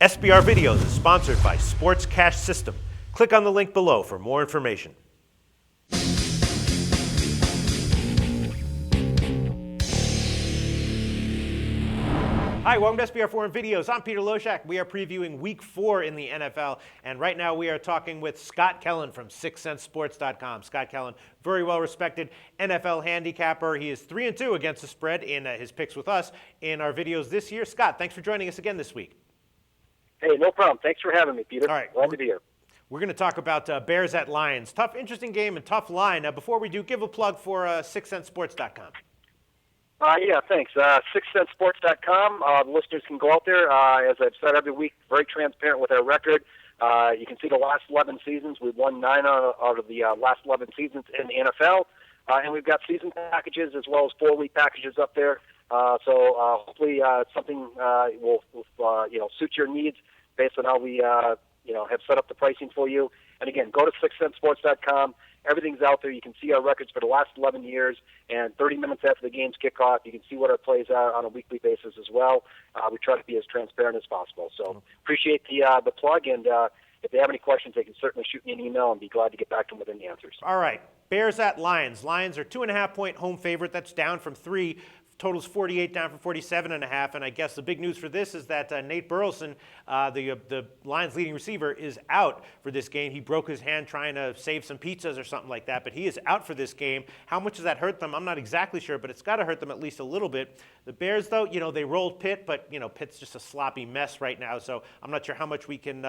SBR Videos is sponsored by Sports Cash System. Click on the link below for more information. Hi, welcome to SBRForum Videos. I'm Peter Loshak. We are previewing Week 4 in the NFL, and right now we are talking with Scott Kellen from SixCentSports.com. Scott Kellen, very well-respected NFL handicapper. He is 3-2 against the spread in his picks with us in our videos this year. Scott, thanks for joining us again this week. Hey, no problem. Thanks for having me, Peter. All right. Glad to be here. We're going to talk about Bears at Lions. Tough, interesting game and tough line. Before we do, give a plug for SixCentSports.com. Yeah, thanks. SixCentSports.com. The listeners can go out there. As I've said every week, very transparent with our record. You can see the last 11 seasons. We've won 9 out of the last 11 seasons in the NFL. And we've got season packages as well as 4-week packages up there. So hopefully something will suit your needs based on how we have set up the pricing for you. And again, go to SixCentSports.com. Everything's out there. You can see our records for the last 11 years, and 30 minutes after the games kick off, you can see what our plays are on a weekly basis as well. We try to be as transparent as possible. So appreciate the plug, and if they have any questions, they can certainly shoot me an email and be glad to get back to them with any answers. All right. Bears at Lions. Lions are 2.5-point home favorite. That's down from 3. Totals 48, down from 47.5. And I guess the big news for this is that Nate Burleson, the Lions' leading receiver, is out for this game. He broke his hand trying to save some pizzas or something like that, but he is out for this game. How much does that hurt them? I'm not exactly sure, but it's got to hurt them at least a little bit. The Bears, though, they rolled Pitt, but Pitt's just a sloppy mess right now, so I'm not sure how much we can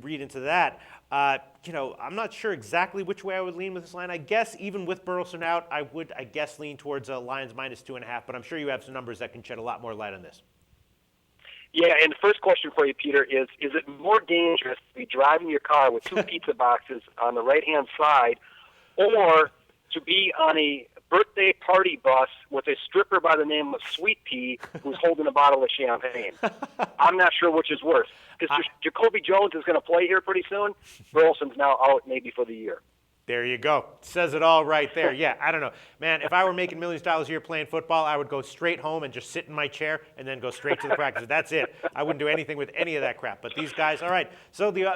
read into that. I'm not sure exactly which way I would lean with this line. I guess even with Burleson out, I would lean towards Lions minus 2.5. But I'm sure you have some numbers that can shed a lot more light on this. Yeah, and the first question for you, Peter, is it more dangerous to be driving your car with 2 pizza boxes on the right-hand side or to be on a birthday party bus with a stripper by the name of Sweet Pea who's holding a bottle of champagne? I'm not sure which is worse. Because Jacoby Jones is going to play here pretty soon. Burleson's now out maybe for the year. There you go. Says it all right there. Yeah, I don't know. Man, if I were making millions of dollars a year playing football, I would go straight home and just sit in my chair and then go straight to the practice. That's it. I wouldn't do anything with any of that crap. But these guys, all right. So the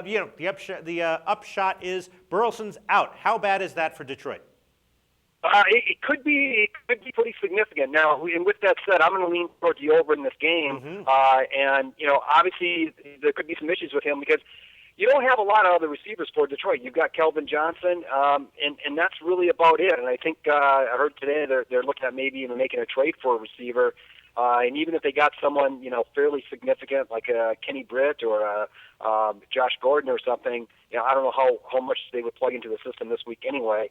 upshot is Burleson's out. How bad is that for Detroit? It could be pretty significant. Now, and with that said, I'm going to lean towards the over in this game. And obviously there could be some issues with him because you don't have a lot of other receivers for Detroit. You've got Kelvin Johnson, and that's really about it. And I think I heard today they're looking at maybe even making a trade for a receiver. And even if they got someone fairly significant like Kenny Britt or Josh Gordon or something, I don't know how much they would plug into the system this week anyway.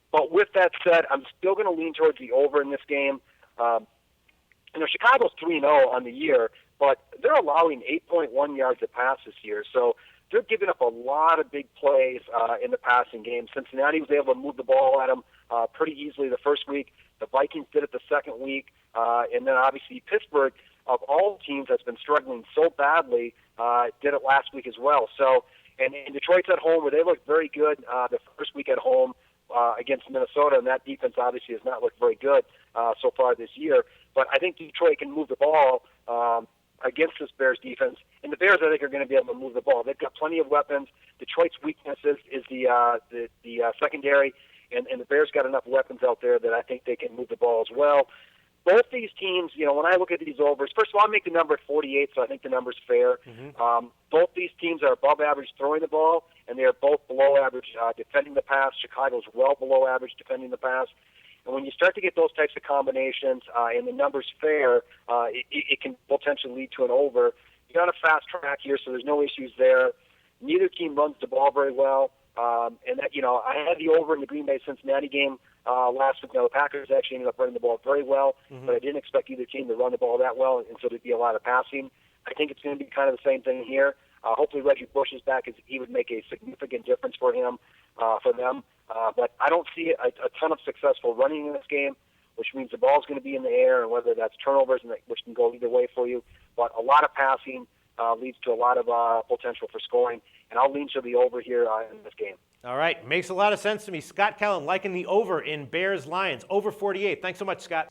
But with that said, I'm still going to lean towards the over in this game. Chicago's 3-0 on the year, but they're allowing 8.1 yards a pass this year. So they're giving up a lot of big plays in the passing game. Cincinnati was able to move the ball at them pretty easily the first week. The Vikings did it the second week. And then obviously Pittsburgh, of all teams that's been struggling so badly, did it last week as well. So, and Detroit's at home where they looked very good the first week at home against Minnesota, and that defense obviously has not looked very good so far this year. But I think Detroit can move the ball against this Bears defense. And the Bears, I think, are going to be able to move the ball. They've got plenty of weapons. Detroit's weakness is the secondary, and the Bears got enough weapons out there that I think they can move the ball as well. Both these teams, when I look at these overs, first of all, I make the number at 48, so I think the number's fair. Both these teams are above average throwing the ball, and they are both below average defending the pass. Chicago's well below average defending the pass. And when you start to get those types of combinations and the number's fair, it can potentially lead to an over. You're on a fast track here, so there's no issues there. Neither team runs the ball very well. And that, I had the over in the Green Bay Cincinnati game last week. Now, the Packers actually ended up running the ball very well, but I didn't expect either team to run the ball that well, and so there'd be a lot of passing. I think it's going to be kind of the same thing here. Hopefully Reggie Bush is back. He would make a significant difference for them. But I don't see a ton of successful running in this game, which means the ball's going to be in the air, and whether that's turnovers, which can go either way for you. But a lot of passing leads to a lot of potential for scoring, and I'll lean to the over here in this game. All right. Makes a lot of sense to me. Scott Kellen liking the over in Bears-Lions. Over 48. Thanks so much, Scott.